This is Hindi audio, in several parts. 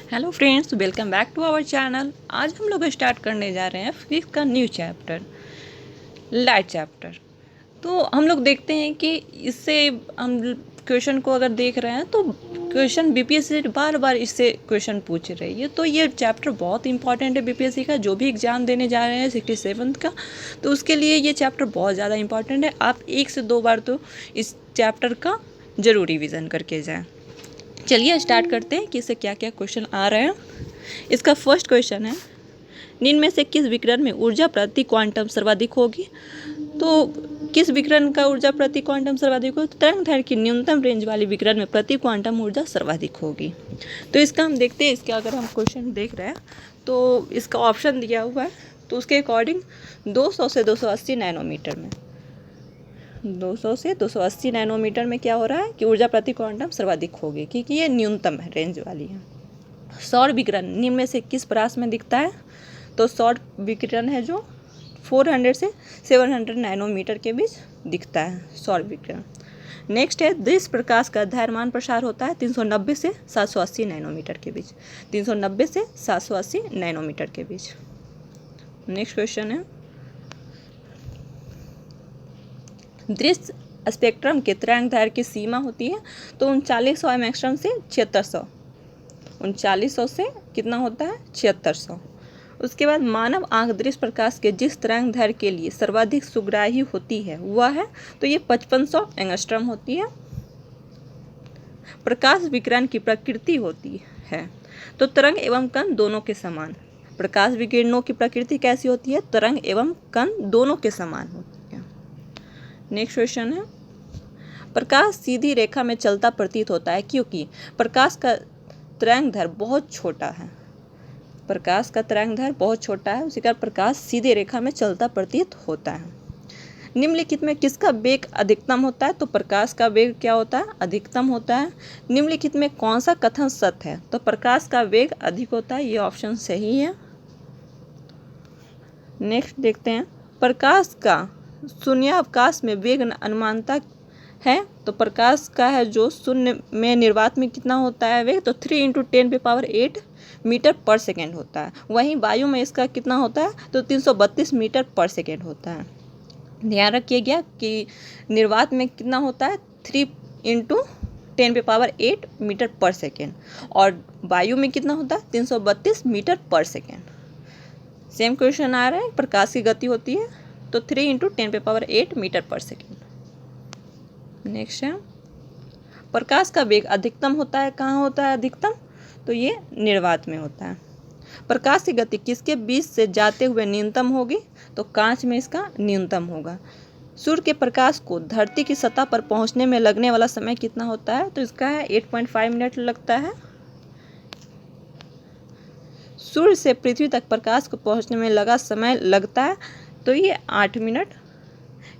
Hello friends, welcome back to our channel. आज हम लोग स्टार्ट करने जा रहे हैं फिजिक्स का न्यू चैप्टर, लाइट चैप्टर। तो हम लोग देखते हैं कि इससे हम क्वेश्चन को अगर देख रहे हैं तो क्वेश्चन बीपीएससी बार बार इससे क्वेश्चन पूछ रही है। तो ये चैप्टर बहुत इंपॉर्टेंट है बीपीएससी का, जो भी एग्ज़ाम देने जा रहे हैं 67th का, तो उसके लिए ये चैप्टर बहुत ज़्यादा इंपॉर्टेंट है। आप 1 से 2 बार तो इस चैप्टर का ज़रूर रिवीजन करके जाएँ। चलिए स्टार्ट करते हैं कि इससे क्या क्या क्वेश्चन आ रहे हैं। इसका फर्स्ट क्वेश्चन है, निम्न में से किस विकिरण में ऊर्जा प्रति क्वांटम सर्वाधिक होगी? तो किस विकिरण का ऊर्जा प्रति क्वांटम सर्वाधिक होगी? तो तरंगदैर्घ्य की न्यूनतम रेंज वाली विकिरण में प्रति क्वांटम ऊर्जा सर्वाधिक होगी। तो इसका हम देखते हैं, इसका अगर हम क्वेश्चन देख रहे हैं तो इसका ऑप्शन दिया हुआ है, तो उसके अकॉर्डिंग 200 से 280 नैनोमीटर में 200 से 280 नैनोमीटर में क्या हो रहा है कि ऊर्जा प्रति क्वांटम सर्वाधिक होगी, क्योंकि ये न्यूनतम है, रेंज वाली है। सौर विकिरण निम्न में से किस प्रकाश में दिखता है? तो सौर विकिरण है जो 400 से 700 नैनोमीटर के बीच दिखता है, सौर विकिरण। नेक्स्ट है, दृश्य प्रकाश का द्रव्यमान प्रसार होता है 390 से 780 नैनोमीटर के बीच, 390 से 780 नैनोमीटर के बीच। नेक्स्ट क्वेश्चन है, दृश्य स्पेक्ट्रम के तरंगदैर्घ्य की सीमा होती है तो 3900 एंगस्ट्रॉम से 7600, 3900 से कितना होता है 7600। उसके बाद मानव आंख दृश्य प्रकाश के जिस तरंगदैर्घ्य के लिए सर्वाधिक सुग्राही होती है वह है, तो ये 5500 एंगस्ट्रॉम होती है। प्रकाश विकिरण की प्रकृति होती है तो तरंग एवं कण दोनों के समान। प्रकाश विकिरणों की प्रकृति कैसी होती है? तरंग एवं कण दोनों के समान होती है। नेक्स्ट क्वेश्चन है, प्रकाश सीधी रेखा में चलता प्रतीत होता है क्योंकि प्रकाश का तरंगदैर्घ्य बहुत छोटा है। प्रकाश का तरंगदैर्घ्य बहुत छोटा है, उसी कारण प्रकाश सीधी रेखा में चलता प्रतीत होता है। निम्नलिखित में किसका वेग अधिकतम होता है? तो प्रकाश का वेग क्या होता है? अधिकतम होता है। निम्नलिखित में कौन सा कथन सत्य है? तो प्रकाश का वेग अधिक होता है, ये ऑप्शन सही है। नेक्स्ट देखते हैं, प्रकाश का शून्यावकाश में वेग अनुमानता है, तो प्रकाश का है जो शून्य में निर्वात में कितना होता है वेग? तो 3 × 10⁸ मीटर पर सेकेंड होता है। वहीं वायु में इसका कितना होता है? तो 332 मीटर पर सेकेंड होता है। ध्यान रखिएगा कि निर्वात में कितना होता है? 3 × 10⁸ मीटर पर सेकेंड, और वायु में कितना होता है? 332 मीटर पर सेकेंड। सेम क्वेश्चन आ रहा है, प्रकाश की गति होती है तो 3 × 10⁸ मीटर पर सेकेंड। नेक्स्ट है, प्रकाश का वेग अधिकतम होता है, कहाँ होता है अधिकतम? तो ये निर्वात में होता है। प्रकाश की गति किसके बीच से जाते हुए न्यूनतम होगी? तो कांच में इसका न्यूनतम होगा। सूर्य के प्रकाश को धरती की सतह पर पहुंचने में लगने वाला समय कितना होता है? तो इसका है 8.5 मिनट लगता है। सूर्य से पृथ्वी तक प्रकाश को पहुंचने में लगा समय लगता है, तो ये 8 मिनट।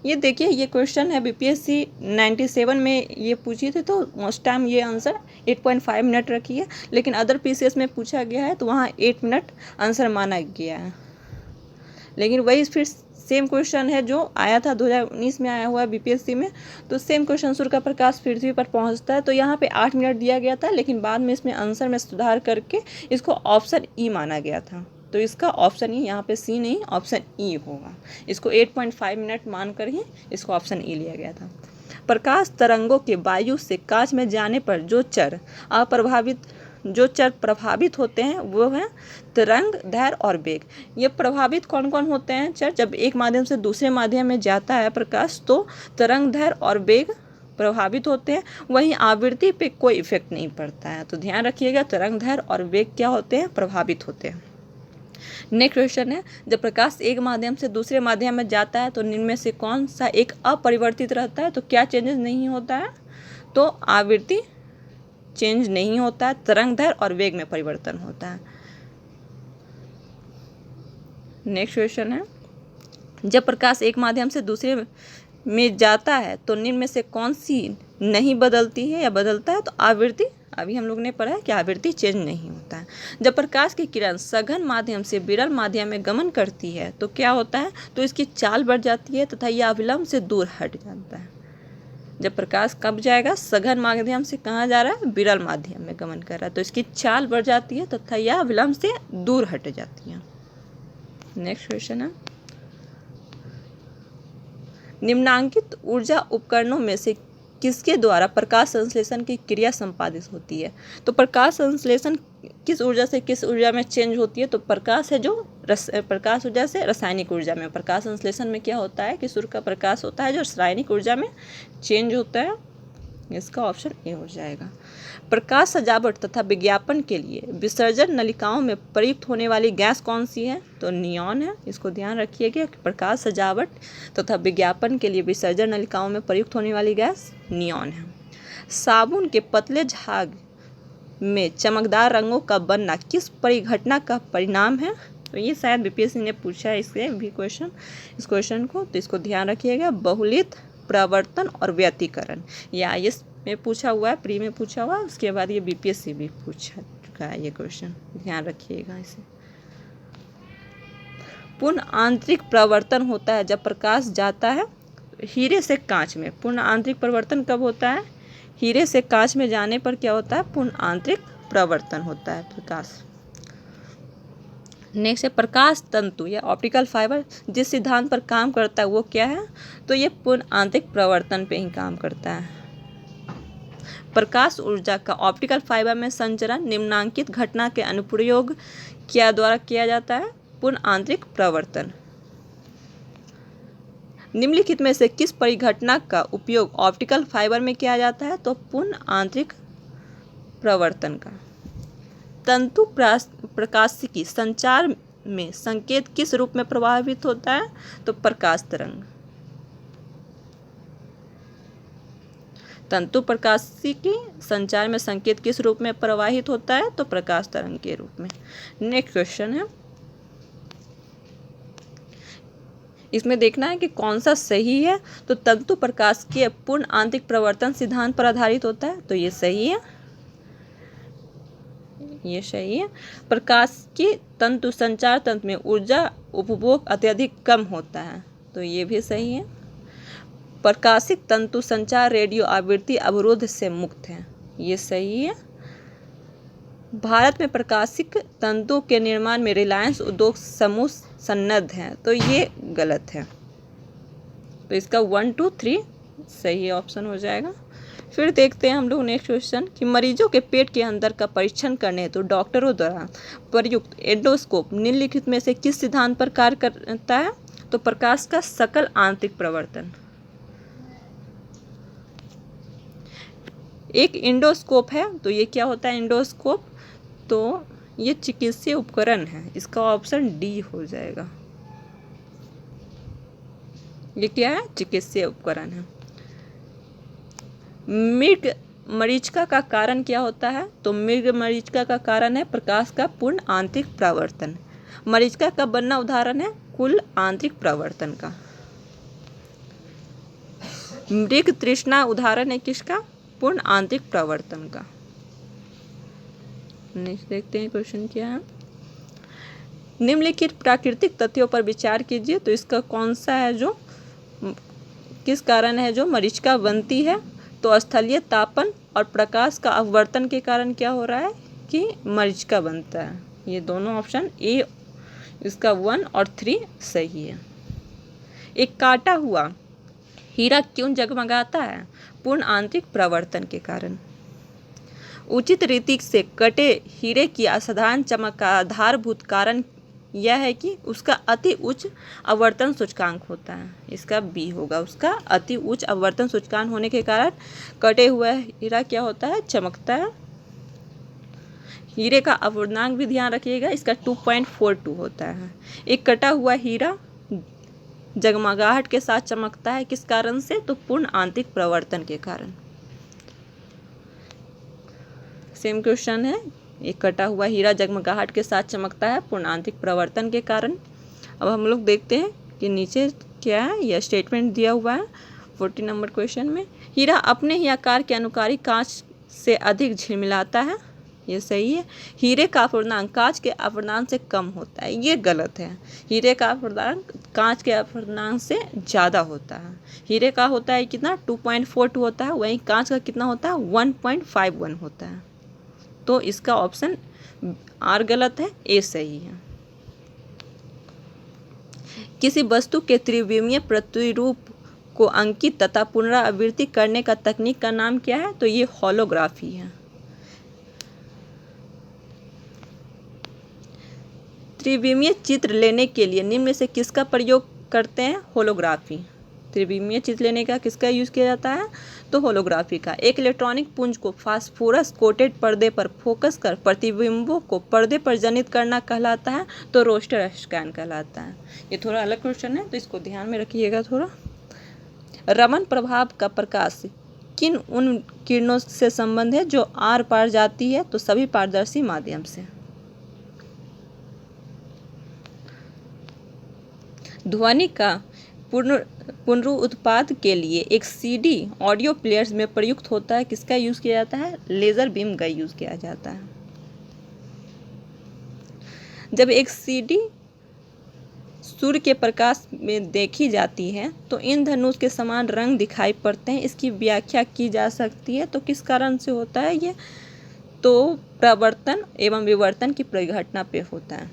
ये देखिए, ये क्वेश्चन है बीपीएससी 97 में ये पूछी थी, तो उस टाइम ये आंसर 8.5 मिनट रखी है, लेकिन अदर पीसीएस में पूछा गया है तो वहाँ 8 मिनट आंसर माना गया है। लेकिन वही फिर सेम क्वेश्चन है जो आया था 2019 में आया हुआ है बीपीएससी में, तो सेम क्वेश्चन, सूर्य का प्रकाश पृथ्वी पर पहुंचता है, तो यहाँ पे 8 मिनट दिया गया था, लेकिन बाद में इसमें आंसर में सुधार करके इसको ऑप्शन ई माना गया था। तो इसका ऑप्शन ई, यहाँ पे सी नहीं, ऑप्शन ई होगा। इसको 8.5 मिनट मानकर ही इसको ऑप्शन ई लिया गया था। प्रकाश तरंगों के वायु से कांच में जाने पर जो चर प्रभावित होते हैं वो हैं तरंग, दैर्घ्य और वेग। ये प्रभावित कौन कौन होते हैं चर? जब एक माध्यम से दूसरे माध्यम में जाता है प्रकाश तो तरंग, दैर्घ्य और वेग प्रभावित होते हैं, वहीं आवृत्ति पे कोई इफेक्ट नहीं पड़ता है। तो ध्यान रखिएगा, तरंग, दैर्घ्य और वेग क्या होते हैं? प्रभावित होते हैं। नेक्स्ट क्वेश्चन है, जब प्रकाश एक माध्यम से दूसरे माध्यम में जाता है तो निम्न में से कौन सा एक अपरिवर्तित रहता है? तो क्या चेंजेस नहीं होता है? तो आवृत्ति चेंज नहीं होता है, तरंग, दैर्घ्य और वेग में परिवर्तन होता है। नेक्स्ट क्वेश्चन है, जब प्रकाश एक माध्यम से दूसरे में जाता है तो निम्न में से कौन सी नहीं बदलती है या बदलता है? तो आवृत्ति, अभी हम लोग ने पढ़ा है कि आवृत्ति चेंज नहीं होता है। जब प्रकाश की किरण सघन माध्यम से विरल माध्यम में गमन करती है तो क्या होता है? तो इसकी चाल बढ़ जाती है तथा यह अविलंब से दूर हट जाता है। जब प्रकाश कब जाएगा, सघन माध्यम से कहाँ जा रहा है, विरल माध्यम में गमन कर रहा है, तो इसकी चाल बढ़ जाती है तथा यह विलंब से दूर हट जाती है। नेक्स्ट क्वेश्चन है, निम्नांकित ऊर्जा उपकरणों में से किसके द्वारा प्रकाश संश्लेषण की क्रिया संपादित होती है। तो प्रकाश संश्लेषण किस ऊर्जा से किस ऊर्जा में चेंज होती है, तो प्रकाश है जो प्रकाश ऊर्जा से रासायनिक ऊर्जा में। प्रकाश संश्लेषण में क्या होता है कि सूर्य का प्रकाश होता है जो रासायनिक ऊर्जा में चेंज होता है। इसका ऑप्शन ए हो जाएगा। प्रकाश सजावट तथा विज्ञापन के लिए विसर्जन नलिकाओं में प्रयुक्त होने वाली गैस कौन सी है, तो नियॉन है। इसको ध्यान रखिएगा कि प्रकाश सजावट तथा विज्ञापन के लिए विसर्जन नलिकाओं में प्रयुक्त होने वाली गैस नियॉन है। साबुन के पतले झाग में चमकदार रंगों का बनना किस परिघटना का परिणाम है, तो ये शायद बीपीएससी ने पूछा है इससे भी क्वेश्चन, इस क्वेश्चन को, तो इसको ध्यान रखिएगा। बहुलित, प्रवर्तन और व्यतिकरण, या IAS में पूछा हुआ है, प्री में पूछा हुआ है, उसके बाद ये बीपीएससी भी पूछा चुका है ये क्वेश्चन, ध्यान रखिएगा इसे। पूर्ण आंतरिक प्रवर्तन होता है जब प्रकाश जाता है हीरे से कांच में। पूर्ण आंतरिक प्रवर्तन कब होता है, हीरे से कांच में जाने पर क्या होता है, पूर्ण आंतरिक प्रवर्तन होता है प्रकाश। नेक्स्ट है, प्रकाश तंतु या ऑप्टिकल फाइबर जिस सिद्धांत पर काम करता है वो क्या है, तो ये पूर्ण आंतरिक प्रवर्तन पे ही काम करता है। प्रकाश ऊर्जा का ऑप्टिकल फाइबर में संचरण निम्नांकित घटना के अनुप्रयोग क्या द्वारा किया जाता है, पूर्ण आंतरिक प्रवर्तन। निम्नलिखित में से किस परिघटना का उपयोग ऑप्टिकल फाइबर में किया जाता है, तो पूर्ण आंतरिक प्रवर्तन का। तंतु प्रकाशिकी संचार में संकेत किस रूप में प्रभावित होता है, तो प्रकाश तरंग। तंतु प्रकाशिकी संचार में संकेत किस रूप में प्रवाहित होता है, तो प्रकाश तरंग के रूप में। नेक्स्ट क्वेश्चन है, इसमें देखना है कि कौन सा सही है, तो तंतु प्रकाश के पूर्ण आंतरिक प्रवर्तन सिद्धांत पर आधारित होता है, तो ये सही है, ये सही है। प्रकाश के तंतु संचार तंत्र में ऊर्जा उपभोग अत्यधिक कम होता है, तो ये भी सही है। प्रकाशिक तंतु संचार रेडियो आवृत्ति अवरोध से मुक्त है, ये सही है। भारत में प्रकाशिक तंतुओं के निर्माण में रिलायंस उद्योग समूह सन्नद्ध है, तो ये गलत है, तो इसका 1, 2, 3 सही ऑप्शन हो जाएगा। फिर देखते हैं हम लोग नेक्स्ट क्वेश्चन कि मरीजों के पेट के अंदर का परीक्षण करने तो डॉक्टरों द्वारा प्रयुक्त एंडोस्कोप निम्नलिखित में से किस सिद्धांत पर कार्य करता है, तो प्रकाश का सकल आंतरिक प्रवर्तन। एक एंडोस्कोप है, तो ये क्या होता है एंडोस्कोप, तो ये चिकित्सीय उपकरण है, इसका ऑप्शन डी हो जाएगा। ये क्या है, चिकित्सीय उपकरण है। मृग मरीचिका का कारण क्या होता है, तो मृग मरीचिका का कारण है प्रकाश का पूर्ण आंतरिक प्रवर्तन। मरीचिका का बनना उदाहरण है कुल आंतरिक प्रवर्तन का। मृग तृष्णा उदाहरण है किसका, पूर्ण आंतरिक प्रवर्तन का। नेक्स्ट देखते हैं क्वेश्चन क्या है, निम्नलिखित प्राकृतिक तथ्यों पर विचार कीजिए, तो इसका कौन सा है जो किस कारण है जो मरीचिका बनती है, तो स्थलीय तापन और प्रकाश का अपवर्तन के कारण क्या हो रहा है कि मरीचिका बनता है। ये दोनों ऑप्शन ए, इसका 1 और 3 सही है। एक काटा हुआ हीरा क्यों जगमगाता है, पूर्ण आंतरिक प्रवर्तन के कारण। उचित रीति से कटे हीरे की असाधारण चमक का आधारभूत कारण यह है कि उसका अति उच्च आवर्तन सूचकांक होता है, इसका बी होगा। उसका अति उच्च आवर्तन सूचकांक होने के कारण कटे हुआ हीरा क्या होता है, चमकता है। हीरे का अपूर्णांक भी ध्यान रखिएगा, इसका 2.42 होता है। एक कटा हुआ हीरा जगमगाहट के साथ चमकता है, किस कारण से, तो पूर्ण आंतरिक प्रवर्तन के कारण। सेम क्वेश्चन है, एक कटा हुआ हीरा जगमगाहट के साथ चमकता है पूर्ण आंतरिक प्रवर्तन के कारण। अब हम लोग देखते हैं कि नीचे क्या है, यह स्टेटमेंट दिया हुआ है 40 नंबर क्वेश्चन में। हीरा अपने ही आकार के अनुकारी कांच से अधिक झिलमिलाता है, ये सही है। हीरे का अपूर्णांक कांच के अपूर्णांक से कम होता है, ये गलत है। हीरे का अपूर्णांक कांच के अपूर्णांक से ज़्यादा होता है। हीरे का होता है कितना 2.42 होता है, वहीं कांच का कितना होता है 1.51 होता है। तो इसका ऑप्शन आर गलत है, ए सही है। किसी वस्तु के त्रिविमीय प्रतिरूप को अंकित तथा पुनरावृत्ति करने का तकनीक का नाम क्या है? तो ये होलोग्राफी है। त्रिविमीय चित्र लेने के लिए निम्न में से किसका प्रयोग करते हैं? होलोग्राफी। त्रिविमीय चित्र लेने का किसका यूज किया जाता है? तो होलोग्राफी का। एक इलेक्ट्रॉनिक पुंज को फास्फोरस कोटेड पर्दे पर फोकस कर प्रतिबिंबों को पर्दे पर जनित करना कहलाता है, तो रोस्टर स्कैन कहलाता है। ये थोड़ा अलग क्वेश्चन है, तो इसको ध्यान में रखिएगा थोड़ा। रमन प्रभाव का प्रकाश किन उन किरणों से संबंध है जो आर पार जाती है? तो सभी पारदर्शी माध्यम से। ध्वनि का पुनरुत्पाद के लिए एक सीडी ऑडियो प्लेयर्स में प्रयुक्त होता है, किसका यूज किया जाता है? लेजर बीम का यूज किया जाता है। जब एक सीडी सूर्य के प्रकाश में देखी जाती है तो इंद्रधनुष के समान रंग दिखाई पड़ते हैं, इसकी व्याख्या की जा सकती है। तो किस कारण से होता है ये? तो प्रवर्तन एवं विवर्तन की परिघटना पे होता है।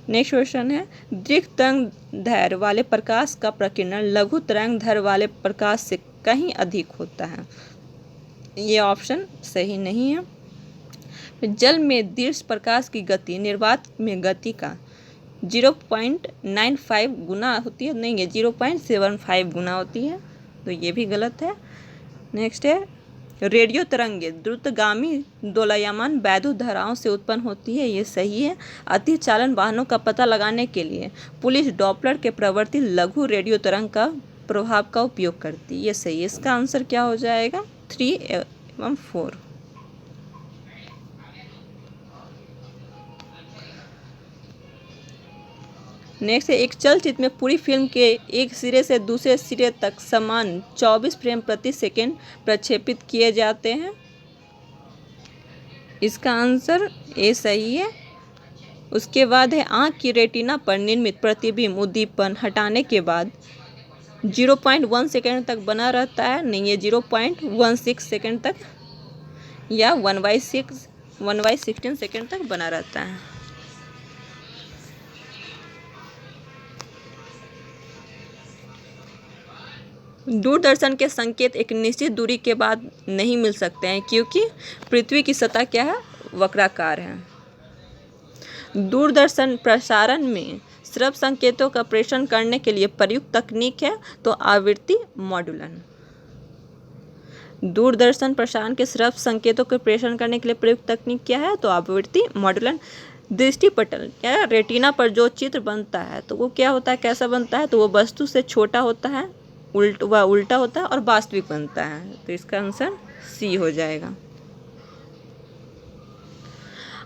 नेक्स्ट क्वेश्चन है, दीर्घ तरंग दैर्घ्य वाले प्रकाश का प्रकीर्णन लघु तरंग दैर्घ्य वाले प्रकाश से कहीं अधिक होता है। ये ऑप्शन सही नहीं है। जल में दीर्घ प्रकाश की गति निर्वात में गति का 0.95 गुना होती है, नहीं है 0.75 गुना होती है, तो ये भी गलत है। नेक्स्ट है, रेडियो तरंगे द्रुतगामी दोलायमान वैद्युत धाराओं से उत्पन्न होती है, ये सही है। अति चालन वाहनों का पता लगाने के लिए पुलिस डॉपलर के प्रवर्ती लघु रेडियो तरंग का प्रभाव का उपयोग करती है, ये सही है। इसका आंसर क्या हो जाएगा? 3 एवं 4। नेक्स्ट है, एक चलचित्र में पूरी फिल्म के एक सिरे से दूसरे सिरे तक समान 24 फ्रेम प्रति सेकेंड प्रक्षेपित किए जाते हैं। इसका आंसर ए सही है। उसके बाद है, आँख की रेटिना पर निर्मित प्रतिबिंब उद्दीपन हटाने के बाद 0.1 सेकेंड तक बना रहता है, नहीं ये 0.16 सेकेंड तक या 1/16 सेकेंड तक बना रहता है। दूरदर्शन के संकेत एक निश्चित दूरी के बाद नहीं मिल सकते हैं क्योंकि पृथ्वी की सतह क्या है? वक्राकार है। दूरदर्शन प्रसारण में श्रव्य संकेतों का प्रेषण करने के लिए प्रयुक्त तकनीक है तो आवृत्ति मॉड्यूलन। दूरदर्शन प्रसारण के श्रव्य संकेतों के प्रेषण करने के लिए प्रयुक्त तकनीक क्या है? तो आवृत्ति मॉड्यूलन। दृष्टिपटल क्या रेटिना पर जो चित्र बनता है तो वो क्या होता है, कैसा बनता है? तो वो वस्तु से छोटा होता है, उल्टा होता है और वास्तविक बनता है। तो इसका आंसर सी हो जाएगा।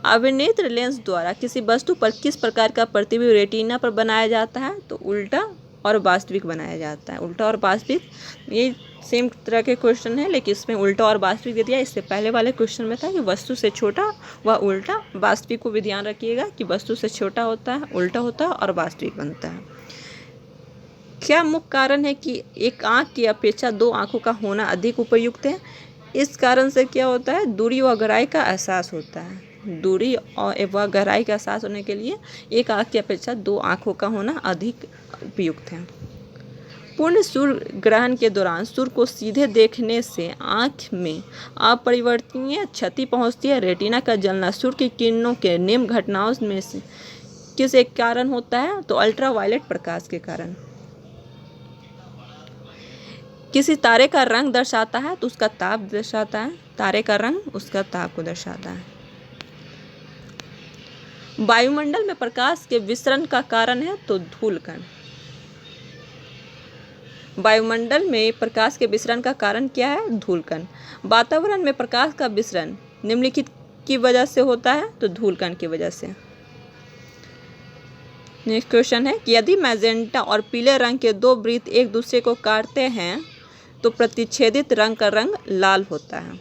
अभिनेत्र लेंस द्वारा किसी वस्तु पर किस प्रकार का प्रतिबिंब रेटिना पर बनाया जाता है? तो उल्टा और वास्तविक बनाया जाता है। उल्टा और वास्तविक ये सेम तरह के क्वेश्चन है, लेकिन इसमें उल्टा और वास्तविक दे दिया। इससे पहले वाले क्वेश्चन में था कि वस्तु से छोटा व उल्टा। वास्तविक को भी ध्यान रखिएगा कि वस्तु से छोटा होता है, उल्टा होता है और वास्तविक बनता है। क्या मुख्य कारण है कि एक आँख की अपेक्षा 2 आँखों का होना अधिक उपयुक्त है? इस कारण से क्या होता है? दूरी व गहराई का एहसास होता है। दूरी और व गहराई का एहसास होने के लिए एक आँख की अपेक्षा 2 आँखों का होना अधिक उपयुक्त है। पूर्ण सूर्य ग्रहण के दौरान सूर्य को सीधे देखने से आँख में अपरिवर्तनीय क्षति पहुँचती है। रेटिना का जलना सूर्य की किरणों के निम्न घटनाओं में से किस एक कारण होता है? तो अल्ट्रावायलेट प्रकाश के कारण। किसी तारे का रंग दर्शाता है तो उसका ताप दर्शाता है। तारे का रंग उसका ताप को दर्शाता है। वायुमंडल में प्रकाश के विसरण का कारण है तो धूलकण। वायुमंडल में प्रकाश के विसरण का कारण क्या है? धूलकण। वातावरण में प्रकाश का विसरण निम्नलिखित की वजह से होता है तो धूलकण की वजह से। नेक्स्ट क्वेश्चन है कि यदि मैजेंटा और पीले रंग के 2 वृत्त एक दूसरे को काटते हैं तो प्रतिच्छेदित रंग का रंग लाल होता है।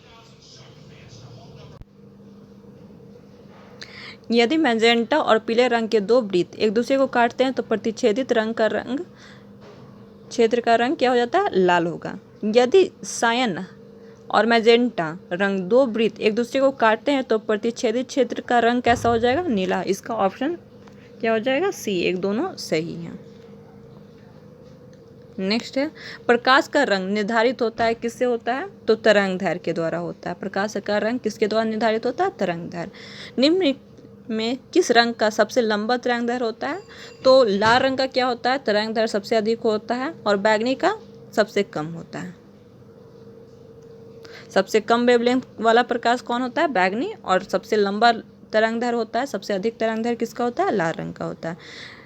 यदि मैजेंटा और पीले रंग के दो वृत्त एक दूसरे को काटते हैं तो प्रतिच्छेदित क्षेत्र का रंग क्या हो जाता है? लाल होगा। यदि सायन और मैजेंटा रंग दो वृत्त एक दूसरे को काटते हैं तो प्रतिच्छेदित क्षेत्र का रंग कैसा हो जाएगा? नीला। इसका ऑप्शन क्या हो जाएगा? सी। एक दोनों सही हैं। नेक्स्ट है, प्रकाश का रंग निर्धारित होता है किससे होता है? तो तरंगदैर्घ्य के द्वारा होता है। प्रकाश का रंग किसके द्वारा निर्धारित होता है? तरंगदैर्घ्य। निम्न में किस रंग का सबसे लंबा तरंगदैर्घ्य होता है? तो लाल रंग का क्या होता है? तरंगदैर्घ्य सबसे अधिक होता है और बैंगनी का सबसे कम होता है। सबसे कम वेवलेंथ वाला प्रकाश कौन होता है? बैंगनी। और सबसे लंबा तरंगदैर्घ्य होता है, सबसे अधिक तरंगदैर्घ्य किसका होता है? लाल रंग का होता है।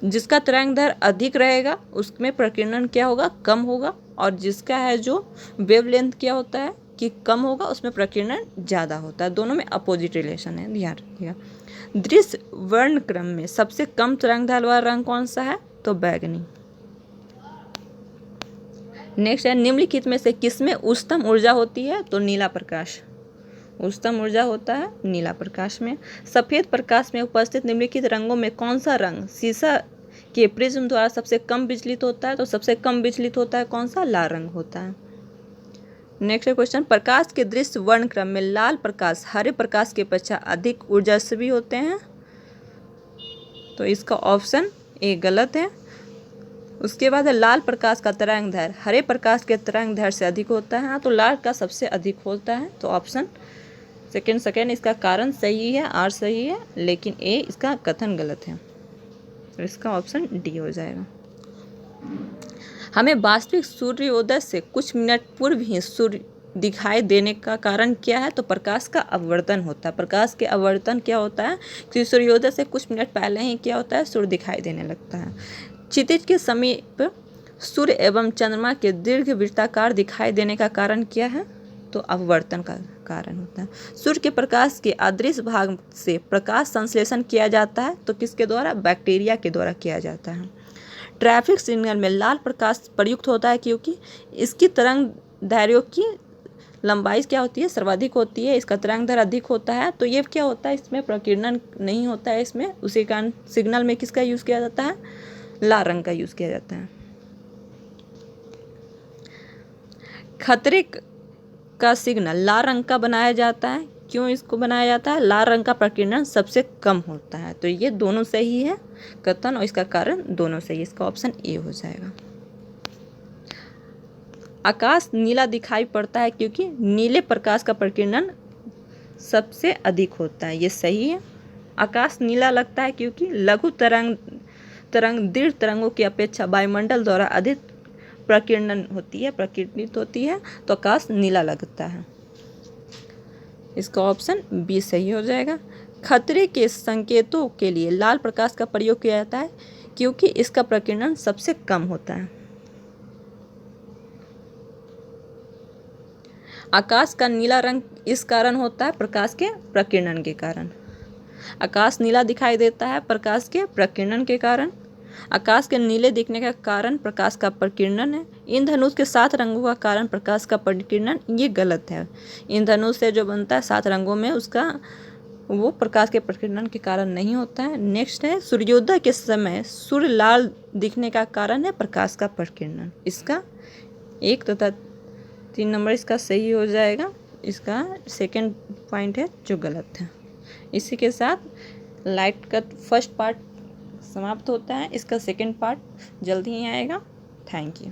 जिसका तरंगदैर्घ्य अधिक रहेगा उसमें प्रकीर्णन क्या होगा? कम होगा। और जिसका है जो वेवलेंथ क्या होता है कि कम होगा, उसमें प्रकीर्णन ज़्यादा होता है। दोनों में अपोजिट रिलेशन है, ध्यान रखिएगा। दृश्य वर्णक्रम में सबसे कम तरंगदैर्घ्य वाला रंग कौन सा है? तो बैंगनी। नेक्स्ट है, निम्नलिखित में से किसमें उच्चतम ऊर्जा होती है? तो नीला प्रकाश। उच्चतम ऊर्जा होता है नीला प्रकाश में। सफ़ेद प्रकाश में उपस्थित निम्नलिखित रंगों में कौन सा रंग शीशा के प्रिज्म द्वारा सबसे कम विचलित होता है? तो सबसे कम विचलित होता है कौन सा? लाल रंग होता है। नेक्स्ट क्वेश्चन, प्रकाश के दृश्य वर्णक्रम में लाल प्रकाश हरे प्रकाश के अपेक्षा अधिक ऊर्जास्वी होते हैं। तो इसका ऑप्शन ए गलत है। उसके बाद है, लाल प्रकाश का तरंगदैर्घ्य हरे प्रकाश के तरंगदैर्घ्य से अधिक होता है। तो लाल का सबसे अधिक होता है। तो ऑप्शन सेकेंड इसका कारण सही है, आर सही है, लेकिन ए इसका कथन गलत है। तो इसका ऑप्शन डी हो जाएगा। हमें वास्तविक सूर्योदय से कुछ मिनट पूर्व ही सूर्य दिखाई देने का कारण क्या है? तो प्रकाश का अपवर्तन होता है। प्रकाश के अपवर्तन क्या होता है कि सूर्योदय से कुछ मिनट पहले ही क्या होता है? सूर्य दिखाई देने लगता है। क्षितिज के समीप सूर्य एवं चंद्रमा के दीर्घ वृत्ताकार दिखाई देने का कारण क्या है? तो अपवर्तन का कारण होता है। सूर्य के प्रकाश के अदृश्य भाग से प्रकाश संश्लेषण किया जाता है। तो किसके द्वारा? बैक्टीरिया के द्वारा किया जाता है। ट्रैफिक सिग्नल में लाल प्रकाश प्रयुक्त होता है क्योंकि इसकी तरंगदैर्घ्यों की लंबाई क्या होती है? सर्वाधिक होती है। इसका तरंगदैर्घ्य अधिक होता है। तो ये क्या होता है? इसमें प्रकीर्णन नहीं होता है। इसमें उसी कारण सिग्नल में किसका यूज़ किया जाता है? लाल रंग का यूज़ किया जाता है। खतरे का सिग्नल लाल रंग का बनाया जाता है। क्यों इसको बनाया जाता है? लाल रंग का प्रकीर्णन सबसे कम होता है। तो ये दोनों सही है कथन, और इसका कारण दोनों सही है। इसका ऑप्शन ए हो जाएगा। आकाश नीला दिखाई पड़ता है क्योंकि नीले प्रकाश का प्रकीर्णन सबसे अधिक होता है। ये सही है। आकाश नीला लगता है क्योंकि लघु तरंग दीर्घ तरंगों की अपेक्षा वायुमंडल द्वारा अधिक प्रकीर्णन होती है, प्रकीर्णित होती है। तो आकाश नीला लगता है। इसका ऑप्शन बी सही हो जाएगा। खतरे के संकेतों के लिए लाल प्रकाश का प्रयोग किया जाता है क्योंकि इसका प्रकीर्णन सबसे कम होता है। आकाश का नीला रंग इस कारण होता है प्रकाश के प्रकीर्णन के कारण। आकाश नीला दिखाई देता है प्रकाश के प्रकीर्णन के कारण। आकाश के नीले दिखने का कारण प्रकाश का प्रकीर्णन है। इंद्रधनुष के 7 रंगों का कारण प्रकाश का प्रकीर्णन, ये गलत है। इंद्रधनुष से जो बनता है 7 रंगों में, उसका वो प्रकाश के प्रकीर्णन के कारण नहीं होता है। नेक्स्ट है, सूर्योदय के समय सूर्य लाल दिखने का कारण है प्रकाश का प्रकीर्णन। इसका 1 तथा 3 नंबर इसका सही हो जाएगा। इसका सेकंड पॉइंट है जो गलत है। इसी के साथ लाइट का फर्स्ट पार्ट समाप्त होता है। इसका सेकंड पार्ट जल्दी ही आएगा। Thank you.